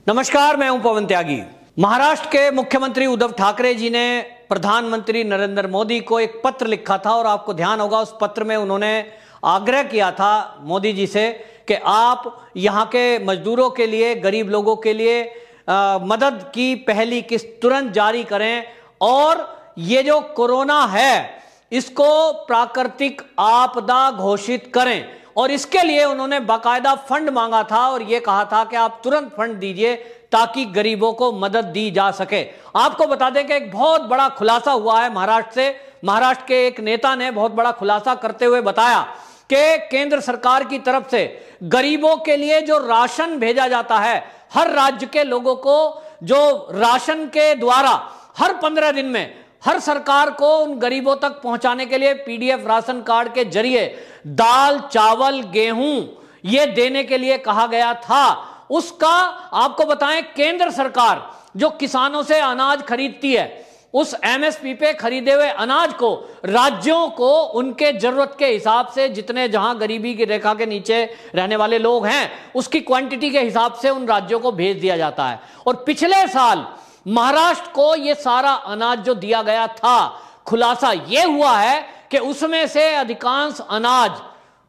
नमस्कार, मैं हूं पवन त्यागी। महाराष्ट्र के मुख्यमंत्री उद्धव ठाकरे जी ने प्रधानमंत्री नरेंद्र मोदी को एक पत्र लिखा था और आपको ध्यान होगा उस पत्र में उन्होंने आग्रह किया था मोदी जी से कि आप यहां के मजदूरों के लिए, गरीब लोगों के लिए मदद की पहली किस्त तुरंत जारी करें और ये जो कोरोना है इसको प्राकृतिक आपदा घोषित करें। और इसके लिए उन्होंने बाकायदा फंड मांगा था और यह कहा था कि आप तुरंत फंड दीजिए ताकि गरीबों को मदद दी जा सके। आपको बता दें कि एक बहुत बड़ा खुलासा हुआ है महाराष्ट्र से। महाराष्ट्र के एक नेता ने बहुत बड़ा खुलासा करते हुए बताया कि केंद्र सरकार की तरफ से गरीबों के लिए जो राशन भेजा जाता है, हर राज्य के लोगों को जो राशन के द्वारा हर 15 दिन में हर सरकार को उन गरीबों तक पहुंचाने के लिए पीडीएफ राशन कार्ड के जरिए दाल, चावल, गेहूं ये देने के लिए कहा गया था। उसका आपको बताएं, केंद्र सरकार जो किसानों से अनाज खरीदती है उस एमएसपी पे खरीदे हुए अनाज को राज्यों को उनके जरूरत के हिसाब से, जितने जहां गरीबी की रेखा के नीचे रहने वाले लोग हैं उसकी क्वांटिटी के हिसाब से उन राज्यों को भेज दिया जाता है। और पिछले साल महाराष्ट्र को यह सारा अनाज जो दिया गया था, खुलासा यह हुआ है कि उसमें से अधिकांश अनाज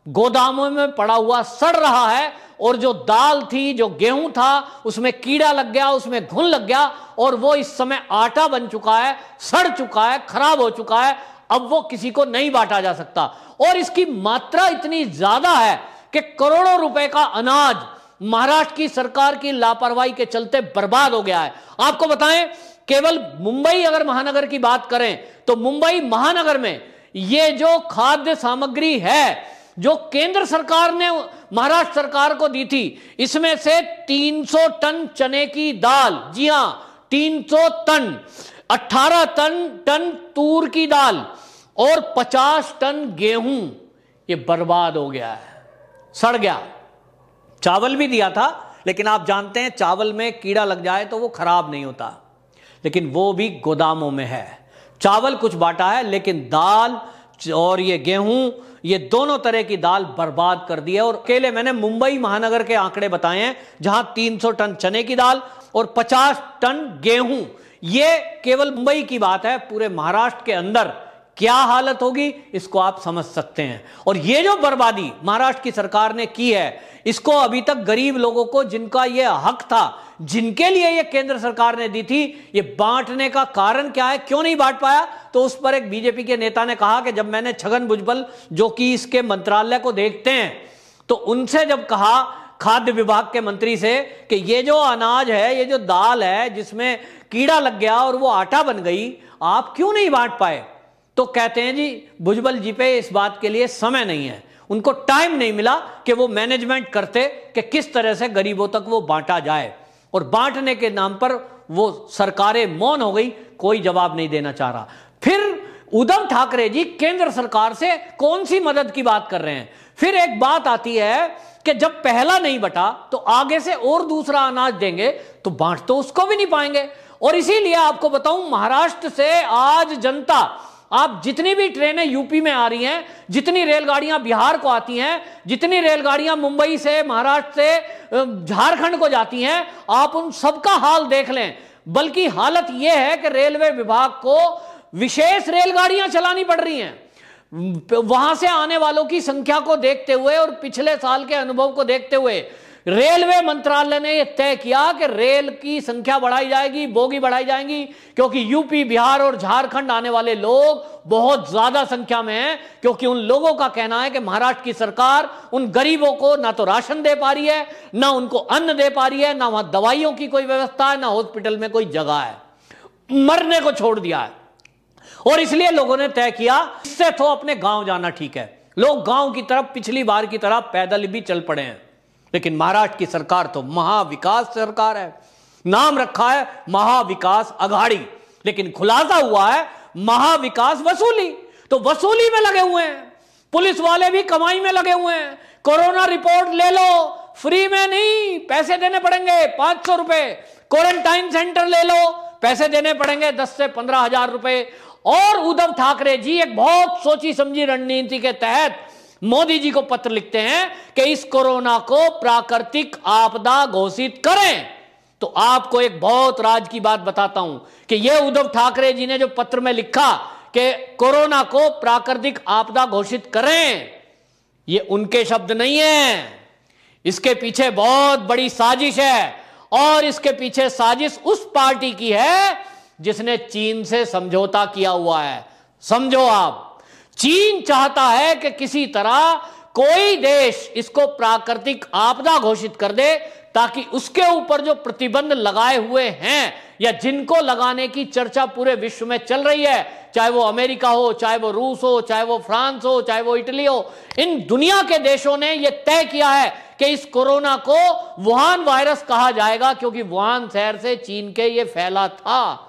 गोदामों में पड़ा हुआ सड़ रहा है और जो दाल थी, जो गेहूं था, उसमें कीड़ा लग गया, उसमें घुन लग गया और वो इस समय आटा बन चुका है, सड़ चुका है, खराब हो चुका है। अब वो किसी को नहीं बांटा जा सकता और इसकी मात्रा इतनी ज्यादा है कि करोड़ों रुपए का अनाज महाराष्ट्र की सरकार की लापरवाही के चलते बर्बाद हो गया है। आपको बताएं, केवल मुंबई अगर महानगर की बात करें तो मुंबई महानगर में ये जो खाद्य सामग्री है जो केंद्र सरकार ने महाराष्ट्र सरकार को दी थी, इसमें से 300 टन चने की दाल, जी हां 300 टन, 18 टन तूर की दाल और 50 टन गेहूं ये बर्बाद हो गया है, सड़ गया। चावल भी दिया था, लेकिन आप जानते हैं चावल में कीड़ा लग जाए तो वो खराब नहीं होता, लेकिन वो भी गोदामों में है। चावल कुछ बांटा है, लेकिन दाल और ये गेहूं, ये दोनों तरह की दाल बर्बाद कर दी है। और अकेले मैंने मुंबई महानगर के आंकड़े बताए हैं जहां 300 टन चने की दाल और 50 टन गेहूं, ये केवल मुंबई की बात है। पूरे महाराष्ट्र के अंदर क्या हालत होगी इसको आप समझ सकते हैं। और ये जो बर्बादी महाराष्ट्र की सरकार ने की है, इसको अभी तक गरीब लोगों को, जिनका ये हक था, जिनके लिए ये केंद्र सरकार ने दी थी, ये बांटने का कारण क्या है, क्यों नहीं बांट पाया? तो उस पर एक बीजेपी के नेता ने कहा कि जब मैंने छगन भुजबल जो कि इसके मंत्रालय को देखते हैं, तो उनसे जब कहा खाद्य विभाग के मंत्री से कि ये जो अनाज है, ये जो दाल है जिसमें कीड़ा लग गया और वो आटा बन गई, आप क्यों नहीं बांट पाए? तो कहते हैं जी भुजबल जी पे इस बात के लिए समय नहीं है, उनको टाइम नहीं मिला कि वो मैनेजमेंट करते कि किस तरह से गरीबों तक वो बांटा जाए। और बांटने के नाम पर वो सरकारें मौन हो गई, कोई जवाब नहीं देना चाह रहा। फिर उद्धव ठाकरे जी केंद्र सरकार से कौन सी मदद की बात कर रहे हैं? फिर एक बात आती है कि जब पहला नहीं बटा तो आगे से और दूसरा अनाज देंगे तो बांट तो उसको भी नहीं पाएंगे। और इसीलिए आपको बताऊं, महाराष्ट्र से आज जनता, आप जितनी भी ट्रेनें यूपी में आ रही हैं, जितनी रेलगाड़ियां बिहार को आती हैं, जितनी रेलगाड़ियां मुंबई से, महाराष्ट्र से झारखंड को जाती हैं, आप उन सबका हाल देख लें। बल्कि हालत यह है कि रेलवे विभाग को विशेष रेलगाड़ियां चलानी पड़ रही हैं। वहां से आने वालों की संख्या को देखते हुए और पिछले साल के अनुभव को देखते हुए रेलवे मंत्रालय ने यह तय किया कि रेल की संख्या बढ़ाई जाएगी, बोगी बढ़ाई जाएंगी, क्योंकि यूपी, बिहार और झारखंड आने वाले लोग बहुत ज्यादा संख्या में हैं। क्योंकि उन लोगों का कहना है कि महाराष्ट्र की सरकार उन गरीबों को ना तो राशन दे पा रही है, ना उनको अन्न दे पा रही है, ना वहां दवाइयों की कोई व्यवस्था है, ना हॉस्पिटल में कोई जगह है, मरने को छोड़ दिया है। और इसलिए लोगों ने तय किया इससे तो अपने गांव जाना ठीक है। लोग गांव की तरफ पिछली बार की तरह पैदल भी चल पड़े हैं। लेकिन महाराष्ट्र की सरकार तो महाविकास सरकार है, नाम रखा है महाविकास अघाड़ी, लेकिन खुलासा हुआ है महाविकास वसूली। तो वसूली में लगे हुए हैं, पुलिस वाले भी कमाई में लगे हुए हैं। कोरोना रिपोर्ट ले लो, फ्री में नहीं, पैसे देने पड़ेंगे 500 रुपए। क्वारंटाइन सेंटर ले लो, पैसे देने पड़ेंगे 10 से 15 हजार रुपए। और उद्धव ठाकरे जी एक बहुत सोची समझी रणनीति के तहत मोदी जी को पत्र लिखते हैं कि इस कोरोना को प्राकृतिक आपदा घोषित करें। तो आपको एक बहुत राज की बात बताता हूं कि यह उद्धव ठाकरे जी ने जो पत्र में लिखा कि कोरोना को प्राकृतिक आपदा घोषित करें, ये उनके शब्द नहीं है। इसके पीछे बहुत बड़ी साजिश है, और इसके पीछे साजिश उस पार्टी की है जिसने चीन से समझौता किया हुआ है। समझो आप, चीन चाहता है कि किसी तरह कोई देश इसको प्राकृतिक आपदा घोषित कर दे, ताकि उसके ऊपर जो प्रतिबंध लगाए हुए हैं या जिनको लगाने की चर्चा पूरे विश्व में चल रही है, चाहे वो अमेरिका हो, चाहे वो रूस हो, चाहे वो फ्रांस हो, चाहे वो इटली हो, इन दुनिया के देशों ने यह तय किया है कि इस कोरोना को वुहान वायरस कहा जाएगा, क्योंकि वुहान शहर से चीन के ये फैला था।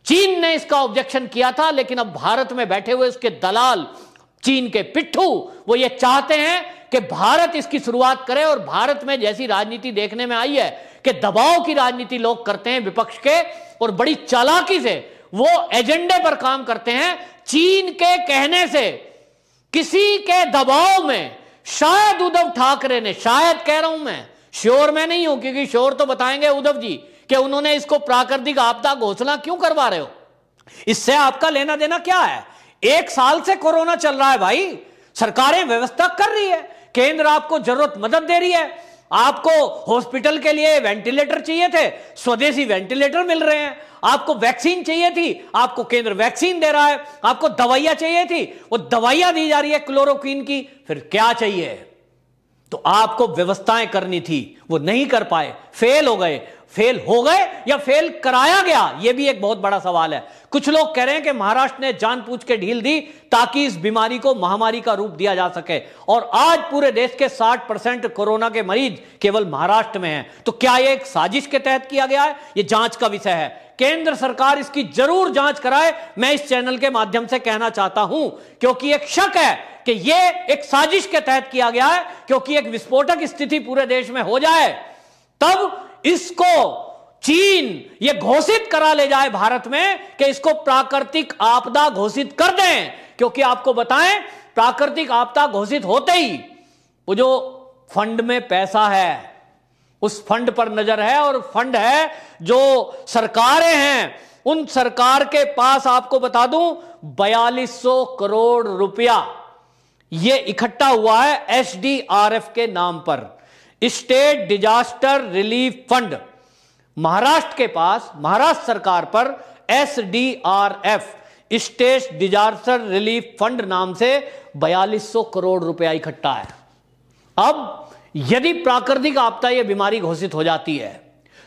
चीन ने इसका ऑब्जेक्शन किया था, लेकिन अब भारत में बैठे हुए उसके दलाल, चीन के पिट्ठू, वो ये चाहते हैं कि भारत इसकी शुरुआत करे। और भारत में जैसी राजनीति देखने में आई है कि दबाव की राजनीति लोग करते हैं विपक्ष के, और बड़ी चालाकी से वो एजेंडे पर काम करते हैं। चीन के कहने से, किसी के दबाव में शायद उद्धव ठाकरे ने, शायद कह रहा हूं मैं, श्योर मैं नहीं हूं, क्योंकि श्योर तो बताएंगे उद्धव जी कि उन्होंने इसको प्राकृतिक आपदा घोषणा क्यों करवा रहे हो, इससे आपका लेना देना क्या है। 1 साल से कोरोना चल रहा है भाई, सरकारें व्यवस्था कर रही है, केंद्र आपको जरूरत मदद दे रही है। आपको हॉस्पिटल के लिए वेंटिलेटर चाहिए थे, स्वदेशी वेंटिलेटर मिल रहे हैं। आपको वैक्सीन चाहिए थी, आपको केंद्र वैक्सीन दे रहा है। आपको दवाइयां चाहिए थी, वो दवाइयां दी जा रही है क्लोरोक्विन की। फिर क्या चाहिए? तो आपको व्यवस्थाएं करनी थी, वो नहीं कर पाए, फेल हो गए। फेल हो गए या फेल कराया गया, यह भी एक बहुत बड़ा सवाल है। कुछ लोग कह रहे हैं कि महाराष्ट्र ने जानबूझ के ढील दी ताकि इस बीमारी को महामारी का रूप दिया जा सके, और आज पूरे देश के 60% कोरोना के मरीज केवल महाराष्ट्र में हैं। तो क्या यह एक साजिश के तहत किया गया है? यह जांच का विषय है। केंद्र सरकार इसकी जरूर जांच कराए, मैं इस चैनल के माध्यम से कहना चाहता हूं, क्योंकि एक शक है कि यह एक साजिश के तहत किया गया है। क्योंकि एक विस्फोटक स्थिति पूरे देश में हो जाए, तब इसको चीन ये घोषित करा ले जाए भारत में कि इसको प्राकृतिक आपदा घोषित कर दें। क्योंकि आपको बताएं, प्राकृतिक आपदा घोषित होते ही वो जो फंड में पैसा है, उस फंड पर नजर है, और फंड है जो सरकारें हैं, उन सरकार के पास आपको बता दूं 4200 करोड़ रुपया ये इकट्ठा हुआ है एसडीआरएफ के नाम पर, state disaster relief fund. Maharashtra के पास, महाराष्ट्र सरकार पर SDRF, state disaster relief fund नाम से 4200 करोड़ रुपया इकट्ठा है। अब यदि प्राकृतिक आपदा यह बीमारी घोषित हो जाती है,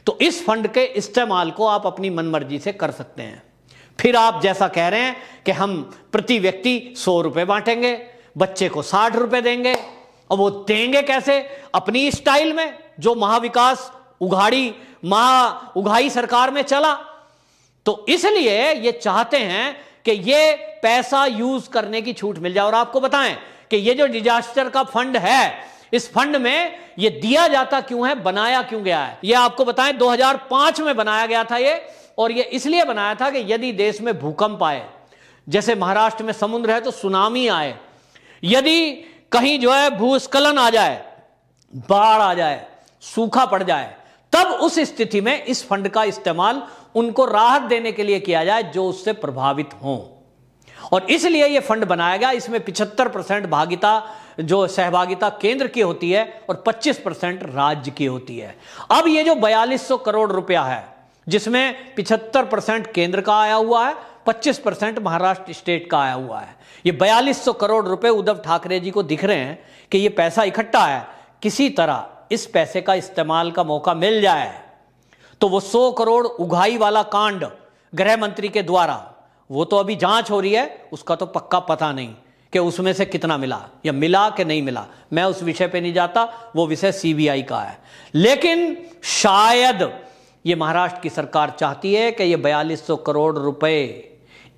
तो इस फंड के इस्तेमाल को आप अपनी मनमर्जी से कर सकते हैं। फिर आप जैसा कह रहे हैं कि हम प्रति व्यक्ति 100 रुपए बांटेंगे, बच्चे को 60 रुपए देंगे, और वो देंगे कैसे? अपनी स्टाइल में, जो महाविकास उघाई सरकार में चला। तो इसलिए ये चाहते हैं कि ये पैसा यूज करने की छूट मिल जाए। और आपको बताएं कि ये जो डिजास्टर का फंड है, इस फंड में ये दिया जाता क्यों है, बनाया क्यों गया है, ये आपको बताएं 2005 में बनाया गया था ये। और ये इसलिए बनाया था कि यदि देश में भूकंप आए, जैसे महाराष्ट्र में समुद्र है तो सुनामी आए, यदि कहीं जो है भूस्खलन आ जाए, बाढ़ आ जाए, सूखा पड़ जाए, तब उस स्थिति में इस फंड का इस्तेमाल उनको राहत देने के लिए किया जाए जो उससे प्रभावित हों। और इसलिए यह फंड बनाया गया। इसमें 75% भागिता, जो सहभागिता केंद्र की होती है, और 25% राज्य की होती है। अब ये जो 4200 करोड़ रुपया है, जिसमें 75% केंद्र का आया हुआ है, 25% महाराष्ट्र स्टेट का आया हुआ है, ये 4200 करोड़ रुपए उद्धव ठाकरे जी को दिख रहे हैं कि ये पैसा इकट्ठा है, किसी तरह इस पैसे का इस्तेमाल का मौका मिल जाए तो वो 100 करोड़ उघाई वाला कांड गृह मंत्री के द्वारा, वो तो अभी जांच हो रही है, उसका तो पक्का पता नहीं कि उसमें से कितना मिला या मिला कि नहीं मिला। मैं उस विषय पे नहीं जाता, वो विषय सीबीआई का है। लेकिन शायद ये महाराष्ट्र की सरकार चाहती है कि ये 4200 करोड़ रुपए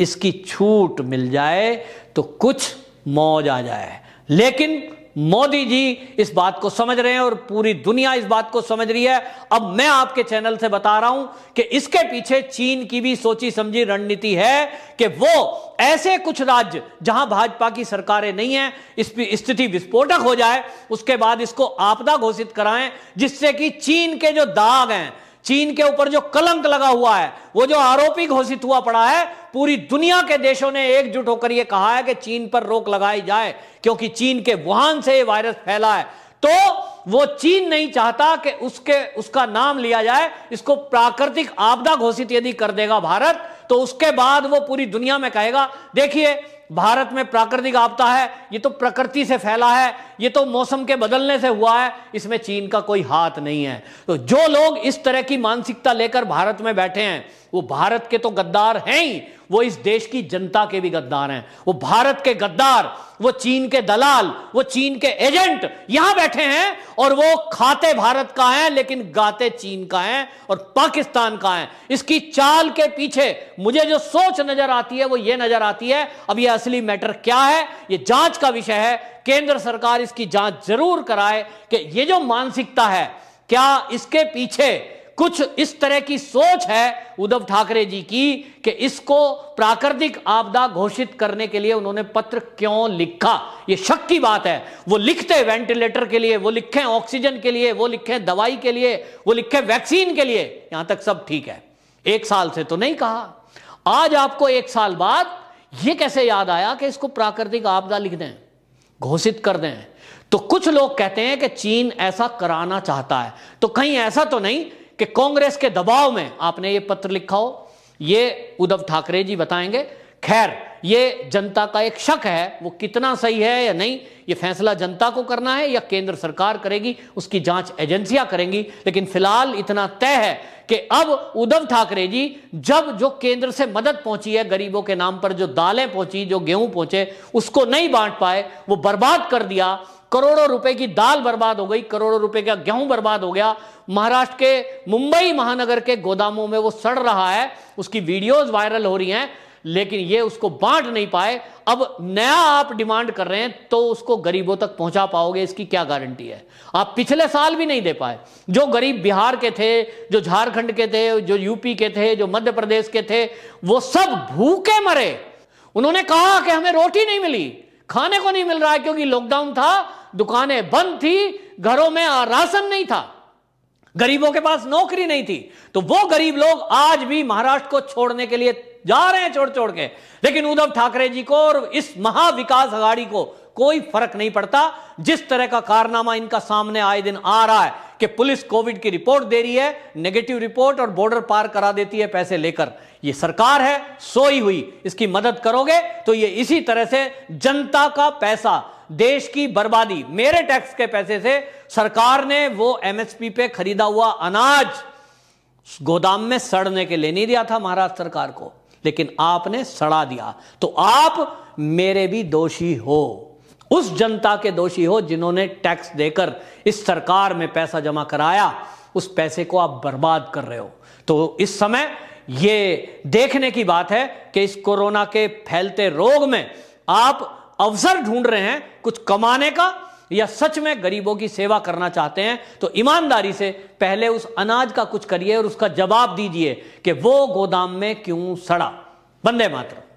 इसकी छूट मिल जाए तो कुछ मौज आ जाए। लेकिन मोदी जी इस बात को समझ रहे हैं और पूरी दुनिया इस बात को समझ रही है। अब मैं आपके चैनल से बता रहा हूं कि इसके पीछे चीन की भी सोची समझी रणनीति है कि वो ऐसे कुछ राज्य जहां भाजपा की सरकारें नहीं है, इस स्थिति विस्फोटक हो जाए, उसके बाद इसको आपदा घोषित कराएं, जिससे कि चीन के जो दाग हैं, चीन के ऊपर जो कलंक लगा हुआ है, वो जो आरोपी घोषित हुआ पड़ा है, पूरी दुनिया के देशों ने एकजुट होकर यह कहा है कि चीन पर रोक लगाई जाए, क्योंकि चीन के वुहान से यह वायरस फैला है। तो वो चीन नहीं चाहता कि उसका नाम लिया जाए। इसको प्राकृतिक आपदा घोषित यदि कर देगा भारत, तो उसके बाद वो पूरी दुनिया में कहेगा, देखिए भारत में प्राकृतिक आपदा है, ये तो प्रकृति से फैला है, ये तो मौसम के बदलने से हुआ है, इसमें चीन का कोई हाथ नहीं है। तो जो लोग इस तरह की मानसिकता लेकर भारत में बैठे हैं, वो भारत के तो गद्दार हैं ही, वो इस देश की जनता के भी गद्दार हैं। वो भारत के गद्दार, वो चीन के दलाल, वो चीन के एजेंट यहां बैठे हैं और वो खाते भारत का है लेकिन गाते चीन का है और पाकिस्तान का है। इसकी चाल के पीछे मुझे जो सोच नजर आती है वो ये नजर आती है, अब ये असली मैटर क्या है, ये जांच का विषय है। केंद्र सरकार इसकी जांच जरूर कराए कि ये जो मानसिकता है, क्या इसके पीछे कुछ इस तरह की सोच है उद्धव ठाकरे जी की कि इसको प्राकृतिक आपदा घोषित करने के लिए उन्होंने पत्र क्यों लिखा। यह शक की बात है। वो लिखते वेंटिलेटर के लिए, वो लिखे ऑक्सीजन के लिए, वो लिखे दवाई के लिए, वो लिखे वैक्सीन के लिए, यहां तक सब ठीक है। 1 साल से तो नहीं कहा। आज आपको 1 साल बाद यह कैसे याद आया कि इसको प्राकृतिक आपदा लिख दें, घोषित कर दें। तो कुछ लोग कहते हैं कि चीन ऐसा कराना चाहता है। तो कहीं ऐसा तो नहीं कि कांग्रेस के दबाव में आपने ये पत्र लिखा हो, ये उद्धव ठाकरे जी बताएंगे। खैर, ये जनता का एक शक है, वो कितना सही है या नहीं, ये फैसला जनता को करना है या केंद्र सरकार करेगी, उसकी जांच एजेंसियां करेंगी। लेकिन फिलहाल इतना तय है कि अब उद्धव ठाकरे जी, जब जो केंद्र से मदद पहुंची है गरीबों के नाम पर, जो दालें पहुंची, जो गेहूं पहुंचे, उसको नहीं बांट पाए, वो बर्बाद कर दिया। करोड़ों रुपए की दाल बर्बाद हो गई, करोड़ों रुपए का गेहूं बर्बाद हो गया। महाराष्ट्र के मुंबई महानगर के गोदामों में वो सड़ रहा है, उसकी वीडियोस वायरल हो रही हैं, लेकिन ये उसको बांट नहीं पाए। अब नया आप डिमांड कर रहे हैं तो उसको गरीबों तक पहुंचा पाओगे, इसकी क्या गारंटी है? आप पिछले साल भी नहीं दे पाए। जो गरीब बिहार के थे, जो झारखंड के थे, जो यूपी के थे, जो मध्य प्रदेश के थे, वो सब भूखे मरे। उन्होंने कहा कि हमें रोटी नहीं मिली, खाने को नहीं मिल रहा है, क्योंकि लॉकडाउन था, दुकानें बंद थी, घरों में राशन नहीं था, गरीबों के पास नौकरी नहीं थी। तो वो गरीब लोग आज भी महाराष्ट्र को छोड़ने के लिए जा रहे हैं, छोड़ के। लेकिन उद्धव ठाकरे जी को और इस महाविकास आघाड़ी को कोई फर्क नहीं पड़ता। जिस तरह का कारनामा इनका सामने आए दिन आ रहा है कि पुलिस कोविड की रिपोर्ट दे रही है, नेगेटिव रिपोर्ट, और बॉर्डर पार करा देती है पैसे लेकर। ये सरकार है सोई हुई, इसकी मदद करोगे तो ये इसी तरह से जनता का पैसा, देश की बर्बादी, मेरे टैक्स के पैसे से सरकार ने वो एमएसपी पे खरीदा हुआ अनाज गोदाम में सड़ने के लिए नहीं दिया था महाराष्ट्र सरकार को, लेकिन आपने सड़ा दिया। तो आप मेरे भी दोषी हो, उस जनता के दोषी हो जिन्होंने टैक्स देकर इस सरकार में पैसा जमा कराया, उस पैसे को आप बर्बाद कर रहे हो। तो इस समय ये देखने की बात है कि इस कोरोना के फैलते रोग में आप अवसर ढूंढ रहे हैं कुछ कमाने का, या सच में गरीबों की सेवा करना चाहते हैं। तो ईमानदारी से पहले उस अनाज का कुछ करिए और उसका जवाब दीजिए कि वो गोदाम में क्यों सड़ा। वंदे मातरम।